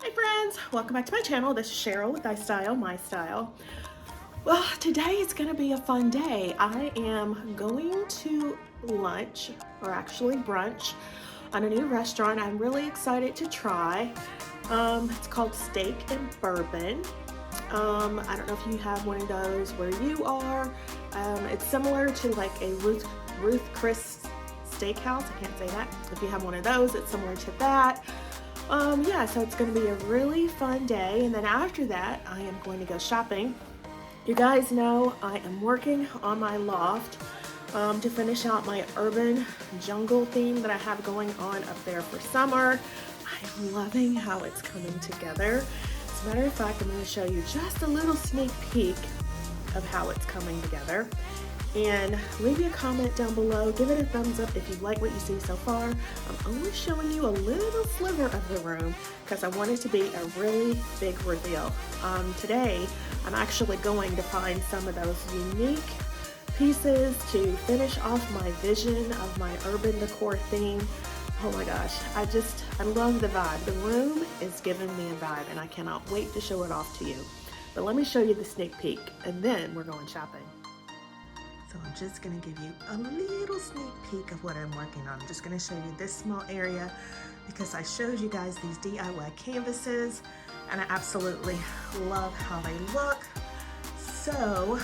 Hi friends, welcome back to my channel. This is Sheryl with iStylEMYSTYLE. Well, today is going to be a fun day. I am going to lunch, or actually brunch, on a new restaurant I'm really excited to try. It's called Steak and Bourbon. I don't know if you have one of those where you are. It's similar to like a Ruth Chris Steakhouse. I can't say that. If you have one of those, it's similar to that. Yeah, so it's going to be a really fun day, and then after that I am going to go shopping. You guys know I am working on my loft to finish out my urban jungle theme that I have going on up there for summer. I am loving how it's coming together. As a matter of fact, I'm going to show you just a little sneak peek of how it's coming together. And leave me a comment down below, give it a thumbs up if you like what you see so far. I'm only showing you a little sliver of the room because I want it to be a really big reveal. Today, I'm actually going to find some of those unique pieces to finish off my vision of my urban decor theme. Oh my gosh, I love the vibe. The room is giving me a vibe and I cannot wait to show it off to you. But let me show you the sneak peek and then we're going shopping. So I'm just going to give you a little sneak peek of what I'm working on. I'm just going to show you this small area because I showed you guys these DIY canvases and I absolutely love how they look. So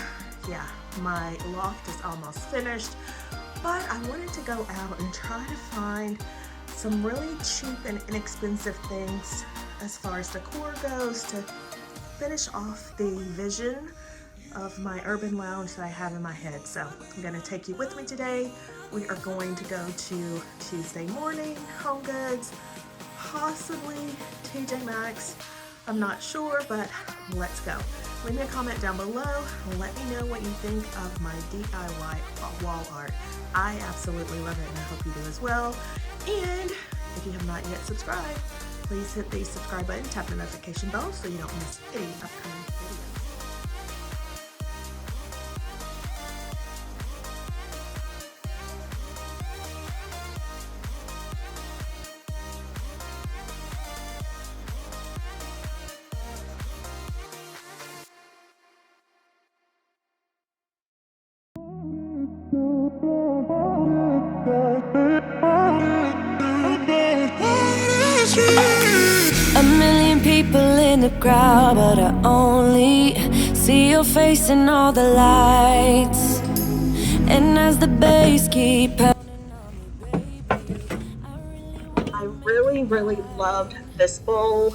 yeah, my loft is almost finished, but I wanted to go out and try to find some really cheap and inexpensive things as far as decor goes to finish off the vision of my urban lounge that I have in my head. So I'm going to take you with me today. We are going to go to Tuesday Morning, Home Goods, possibly TJ Maxx. I'm not sure, but let's go. Leave me a comment down below. Let me know what you think of my DIY wall art. I absolutely love it and I hope you do as well. And if you have not yet subscribed, please hit the subscribe button, tap the notification bell so you don't miss any upcoming videos. A million people in the crowd, but I only see your face in all the lights. And as the bass keep pounding on me, baby, I really loved this bowl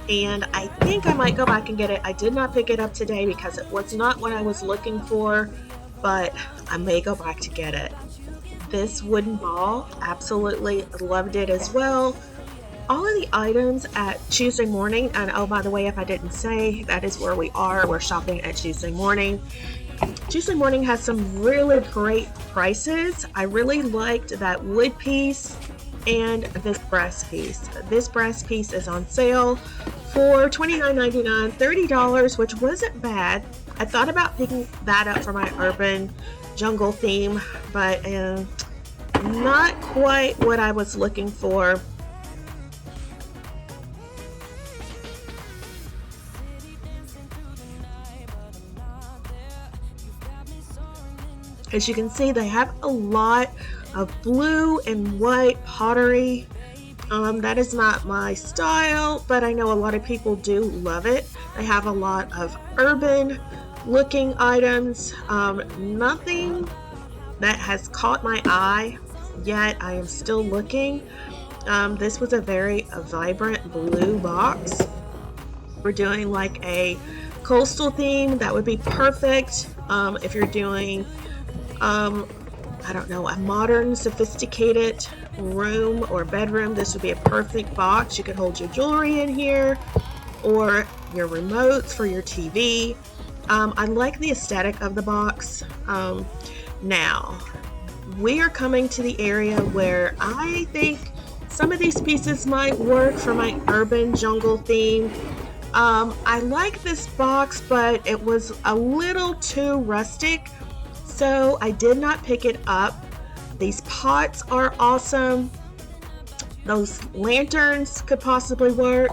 and I think I might go back and get it. I did not pick it up today because it was not what I was looking for, but I may go back to get it. This wooden ball, absolutely loved it as well. All of the items at Tuesday Morning, and oh, by the way, if I didn't say, that is where we are. We're shopping at Tuesday Morning. Tuesday Morning has some really great prices. I really liked that wood piece and this brass piece. This brass piece is on sale for $29.99, $30, which wasn't bad. I thought about picking that up for my urban jungle theme, but not quite what I was looking for. As you can see, they have a lot of blue and white pottery. That is not my style, but I know a lot of people do love it. They have a lot of urban looking items. Nothing that has caught my eye yet. I am still looking. This was a very vibrant blue box. We're doing like a coastal theme. That would be perfect if you're doing I don't know, a modern, sophisticated room or bedroom. This would be a perfect box. You could hold your jewelry in here or your remotes for your TV. I like the aesthetic of the box. Now, we are coming to the area where I think some of these pieces might work for my urban jungle theme. I like this box, but it was a little too rustic. So I did not pick it up. These pots are awesome. Those lanterns could possibly work.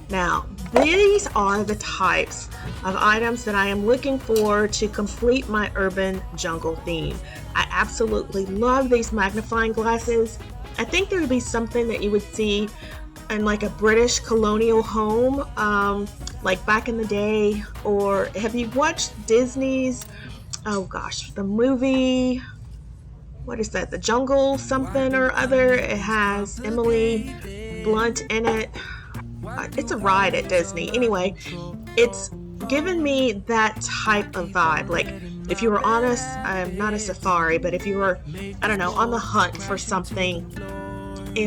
Now, these are the types of items that I am looking for to complete my urban jungle theme. I absolutely love these magnifying glasses. I think there would be something that you would see in like a British colonial home, like back in the day. Or have you watched Disney's, oh gosh, the movie, what is that, The Jungle something or other? It has Emily Blunt in it. It's a ride at Disney. Anyway, it's given me that type of vibe. Like if you were on not a safari, but if you were, I don't know, on the hunt for something,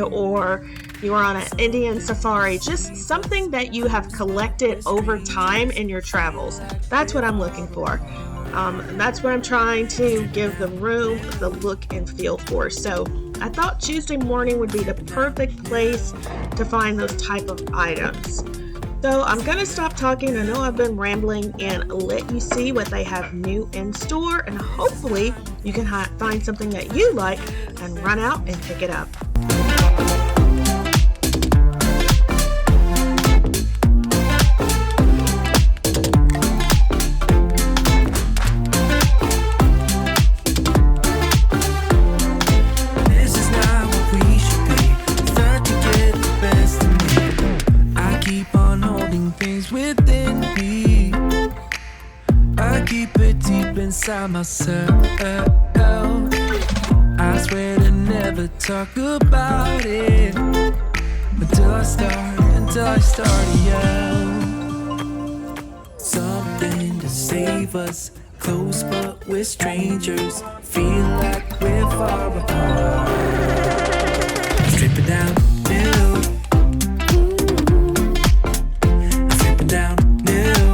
or you were on an Indian safari, just something that you have collected over time in your travels. That's what I'm looking for. That's what I'm trying to give the room the look and feel for. So I thought Tuesday morning would be the perfect place to find those type of items. So I'm going to stop talking. I know I've been rambling and let you see what they have new in store, and hopefully you can find something that you like and run out and pick it up. Inside myself, I swear to never talk about it until I start to yell. Something to save us, close but we're strangers, feel like we're far apart. Strip it down, new. Strip it down, new.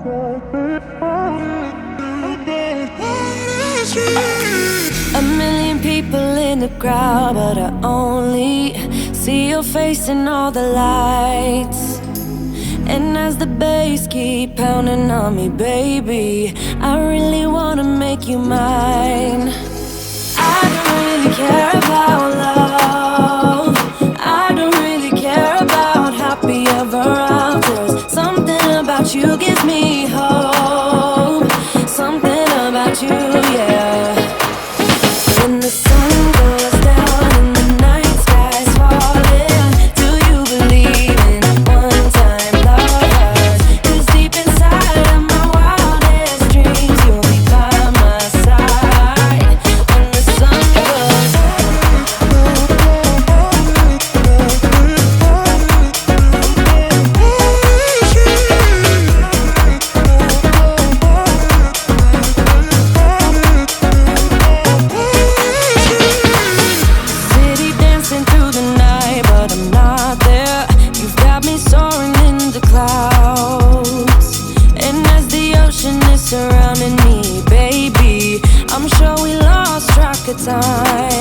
A million people in the crowd, but I only see your face in all the lights. And as the bass keep pounding on me, baby, I really wanna make you mine. I don't really care about love. I don't really care about happy ever afters. Something about you gives me hope. Something about you, yeah. When the sun goes down and the night sky's falling, do you believe in one-time lovers? 'Cause deep inside of my wildest dreams, you'll be by my side when the sun goes City dancing through the night, but I'm not there. You've got me soaring in the clouds. And as the ocean is surrounding me, baby, I'm sure we lost track of time.